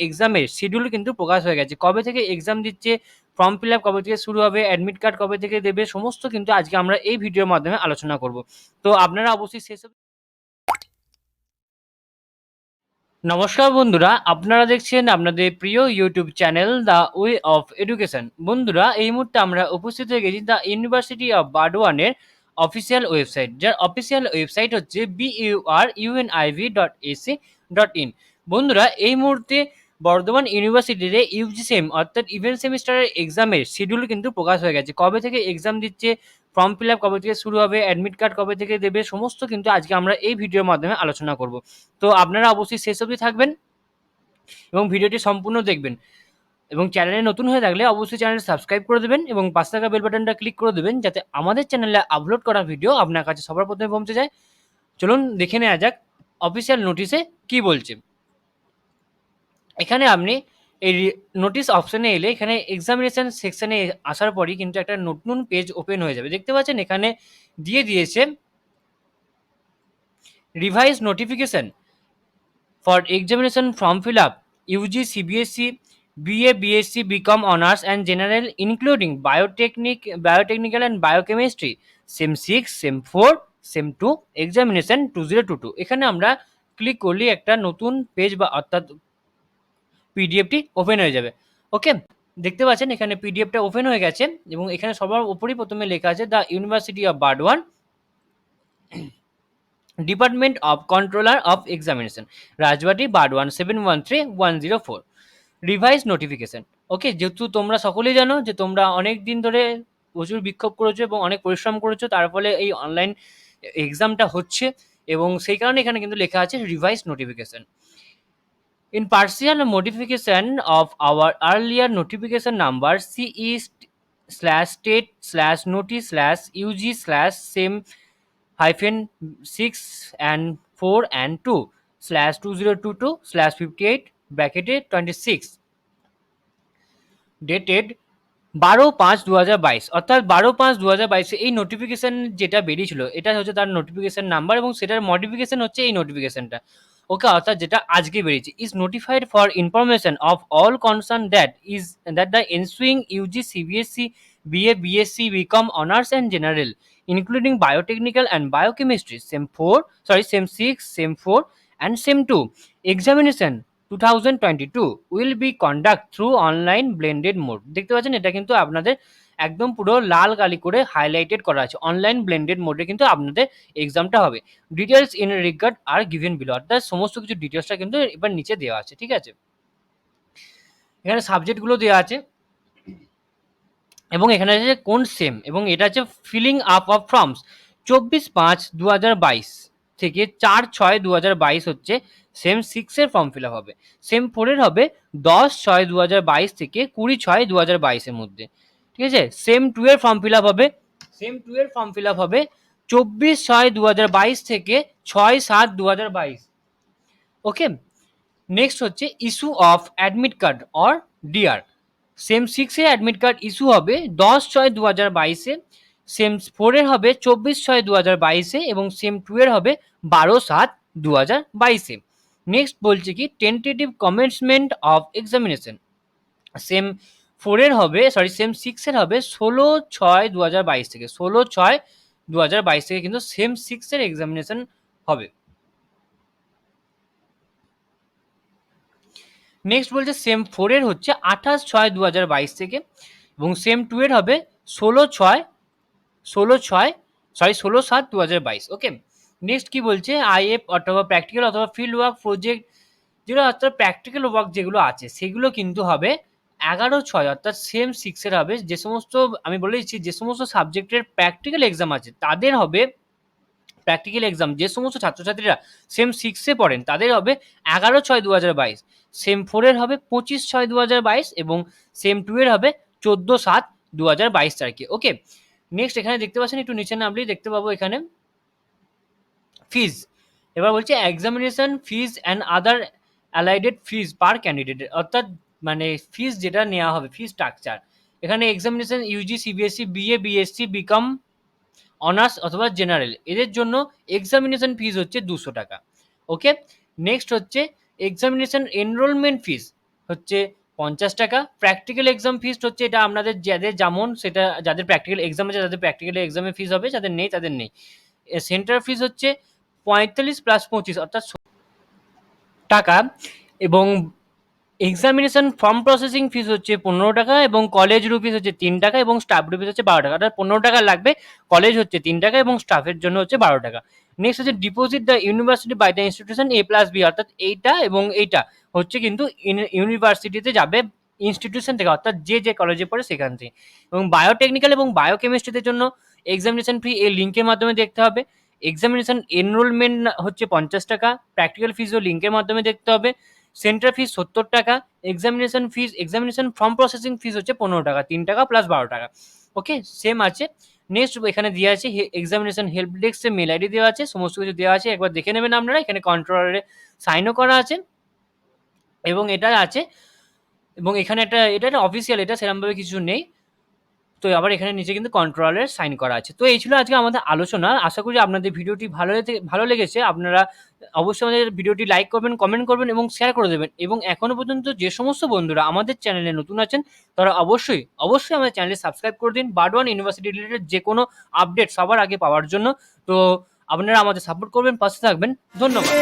এক্সামের শিডিউল কিন্তু প্রকাশ হয়ে গেছে। কবে থেকে এক্সাম দিচ্ছে, ফর্ম ফিল আপ কবে থেকে শুরু হবে, অ্যাডমিট কার্ড কবে থেকে দেবে, সমস্ত কিন্তু আজকে আমরা এই ভিডিওর মাধ্যমে আলোচনা করব। তো আপনারা অবশ্যই শেষ। নমস্কার বন্ধুরা, আপনারা দেখছেন আপনাদের প্রিয় YouTube channel the way of education. বন্ধুরা, এই মুহূর্তে আমরা উপস্থিত হয়ে গেছি দ্য ইউনিভার্সিটি অফ বার্ডওয়ানের অফিসিয়াল ওয়েবসাইট, যার অফিসিয়াল ওয়েবসাইট হচ্ছে 𝐵URUNIV.AC.IN। বন্ধুরা, এই মুহূর্তে বর্ধমান ইউনিভার্সিটিতে ইউজিসেম অর্থাৎ ইভেন্ট সেমিস্টারের এক্সামের শিডিউল কিন্তু প্রকাশ হয়ে গেছে। কবে থেকে এক্সাম দিচ্ছে, ফর্ম ফিল আপ কবে থেকে শুরু হবে, অ্যাডমিট কার্ড কবে থেকে দেবে, সমস্ত কিন্তু আজকে আমরা এই ভিডিওর মাধ্যমে আলোচনা করব। তো আপনারা অবশ্যই শেষ অবধি থাকবেন এবং ভিডিওটি সম্পূর্ণ দেখবেন, এবং চ্যানেলে নতুন হয়ে থাকলে অবশ্যই চ্যানেলটি সাবস্ক্রাইব করে দেবেন এবং পাশে থাকা বেল বাটনটা ক্লিক করে দেবেন, যাতে আমাদের চ্যানেলে আপলোড করা ভিডিও আপনার কাছে সবার প্রথমে পৌঁছে যায়। চলুন দেখে নেওয়া যাক অফিসিয়াল নোটিশে কি বলছে। এখানে আপনি এই নোটিশ অপশনে এলে এখানে এক্সামিনেশন সেকশনে আসার পরই কিন্তু একটা নতুন পেজ ওপেন হয়ে যাবে। দেখতে পাচ্ছেন এখানে দিয়ে দিয়েছে revise notification for examination form fill up UG CBSE BA BSc BCom honors and general including biotechnical and biochemistry sem 6 sem 4 sem 2 examination 2022। এখানে আমরা ক্লিক করলে একটা নতুন পেজ বা অর্থাৎ পিডিএফটি ওপেন হয়ে যাবে। ওকে, দেখতে পাচ্ছেন এখানে পিডিএফটা ওপেন হয়ে গেছে এবং এখানে সবার উপরেই প্রথমে লেখা আছে the university of Burdwan department of controller of examination, Rajbati Burdwan 713104 revise notification. Okay, যেহেতু তোমরা সকলেই জানো যে তোমরা অনেক দিন ধরে প্রচুর বিক্ষোভ করেছো এবং অনেক পরিশ্রম করেছো, তার ফলে এই অনলাইন এক্সামটা হচ্ছে, এবং সেই কারণে এখানে কিন্তু লেখা আছে revise notification. In partial modification of our earlier notification number CE/state/notice/UG/SEM-6 and 4 and 2/2022/58 dated 12/5/2022, অর্থাৎ 12/5/2022 এই নোটিফিকেশন যেটা বেরিয়েছিল এটা হচ্ছে তার নোটিফিকেশন নাম্বার, এবং সেটার মডিফিকেশন হচ্ছে এই নোটিফিকেশনটা। ওকে, অর্থাৎ যেটা আজকে বেরিয়েছে, is notified for information of all concern that the ensuing UG CBSE BA BSc BCom honours and general including biotechnical and biochemistry sem 6 sem 4 and sem 2 examination 2022 will be conduct through online blended mode। দেখতে পাচ্ছেন এটা কিন্তু আপনাদের একদম পুরো লাল কালি করে highlighted করা আছে, অনলাইন ব্লেন্ডেড মোডে কিন্তু আপনাদের এক্সামটা হবে। Details in regard are given below, অর্থাৎ সমস্ত কিছু ডিটেলসটা কিন্তু এবার নিচে দেওয়া আছে। ঠিক আছে, এখানে সাবজেক্টগুলো দেওয়া আছে এবং এখানে আছে কোন সেম, এবং এটা আছে ফিলিং আপ অফ ফর্মস 24/5/2022 থেকে 4/6/2022 হচ্ছে সেম 6 এর ফর্ম ফিল আপ হবে। সেম 4 এর হবে 10/6/2022 থেকে 20/6/2022 এর মধ্যে। ঠিক আছে, সেম 2 এর ফর্ম ফিল আপ হবে 24/6/2022 থেকে 6/7/2022। ওকে, নেক্সট হচ্ছে issue of admit card or DR. Same 6 এর অ্যাডমিট কার্ড ইস্যু হবে 10/6/2022, সেম 4 এর হবে 24/6/2022 এবং সেম 2 এর হবে 12/7/2022। নেক্সট বলছে কি tentative commencement of examination. Same 4 এর হবে সেম 6 এর হবে 16/6/2022 থেকে 16/6/2022 থেকে কিন্তু সেম 6 এর এক্সামিনেশন হবে। নেক্সট বলছে সেম 4 এর হচ্ছে 28/6/2022 থেকে, এবং সেম 2 এর হবে 16/7/2022। ওকে, নেক্সট কি বলছে আইএফ অথবা প্র্যাকটিক্যাল অথবা ফিল্ড ওয়ার্ক প্রজেক্ট, যেগুলো অর্থাৎ প্র্যাকটিক্যাল ওয়ার্ক যেগুলো আছে সেগুলো কিন্তু হবে 11/6, অর্থাৎ সেম 6 এর হবে। যে সমস্ত আমি বলে দিচ্ছি যে সমস্ত সাবজেক্টের প্র্যাকটিক্যাল এক্সাম আছে তাদের হবে প্র্যাকটিক্যাল এক্সাম, যে সমস্ত ছাত্রছাত্রীরা সেম 6 এ পড়েন তাদের হবে 11/6/2022, সেম 4 এর হবে 25/6/2022 এবং সেম 2 এর হবে 14/7/2022 তারিখে। ওকে, নেক্সট এখানে দেখতে পাচ্ছেন একটু নিচে নামলেই দেখতে পাবো এখানে ফিজ। এবার বলছে examination fees and other allied fees per candidate, অর্থাৎ মানে ফিজ যেটা নেওয়া হবে ফিজ স্ট্রাকচার। এখানে examination UG CBSE BA BSc BCom honours অথবা জেনারেল এদের জন্য এক্সামিনেশন ফিজ হচ্ছে 200 টাকা। ওকে, নেক্সট হচ্ছে এক্সামিনেশন এনরোলমেন্ট ফিজ হচ্ছে 50 টাকা। প্র্যাকটিক্যাল এক্সাম ফিস হচ্ছে এটা আপনাদের যাদের যেমন সেটা, যাদের প্র্যাকটিক্যাল এক্সাম আছে তাদের প্র্যাকটিক্যাল এক্সামের ফিস হবে, যাদের নেই তাদের নেই। সেন্টার ফিস হচ্ছে 45 প্লাস 25 অর্থাৎ টাকা, এবং এক্সামিনেশন ফর্ম প্রসেসিং ফিস হচ্ছে 15 টাকা, এবং কলেজ রুপিস হচ্ছে 3 টাকা, এবং স্টাফ রুপিস হচ্ছে 12 টাকা। অর্থাৎ 15 টাকা লাগবে, কলেজ হচ্ছে 3 টাকা, এবং স্টাফের জন্য হচ্ছে 12 টাকা। নেক্সট হচ্ছে deposit the university by the institution A plus B, অর্থাৎ এইটা এবং এইটা হচ্ছে কিন্তু ইউনিভার্সিটিতে যাবে ইনস্টিটিউশন থেকে, অর্থাৎ যে যে কলেজে পড়ে সেখান থেকে। এবং বায়োটেকনিক্যাল এবং বায়োকেমিস্ট্রিদের জন্য এক্সামিনেশন ফি এই লিঙ্কের মাধ্যমে দেখতে হবে। এক্সামিনেশন এনরোলমেন্ট হচ্ছে 50 টাকা, প্র্যাকটিক্যাল ফিসও লিঙ্কের মাধ্যমে দেখতে হবে। সেন্টার ফিস 70 টাকা, এক্সামিনেশন ফর্ম প্রসেসিং ফিস হচ্ছে 15 টাকা, 3 টাকা প্লাস 12 টাকা। ওকে, সেম আছে। নেক্সট এখানে দেওয়া আছে এক্সামিনেশন হেল্প ডেস্কের মেল আইডি দেওয়া আছে, সমস্ত কিছু দেওয়া আছে, একবার দেখে নেবেন আপনারা। এখানে কন্ট্রোলারে সাইনও করা আছে, এবং এটা আছে, এবং এখানে এটা একটা অফিসিয়াল, এটা সেরকমভাবে কিছু নেই। তো আবার এখানে নিচে কিন্তু কন্ট্রোলারের সাইন করা আছে। তো এই ছিল আজকে আমাদের আলোচনা। আশা করি আপনাদের ভিডিওটি ভালো লেগেছে। আপনারা অবশ্যই আমাদের ভিডিওটি লাইক করবেন, কমেন্ট করবেন এবং শেয়ার করে দেবেন। এবং এখনো পর্যন্ত যে সমস্ত বন্ধুরা আমাদের চ্যানেলে নতুন আছেন তারা অবশ্যই আমাদের চ্যানেলটি সাবস্ক্রাইব করে দিন, বারডওয়ান ইউনিভার্সিটি রিলেটেড যে কোনো আপডেট সবার আগে পাওয়ার জন্য। তো আপনারা আমাদের সাপোর্ট করবেন, পাশে থাকবেন। ধন্যবাদ।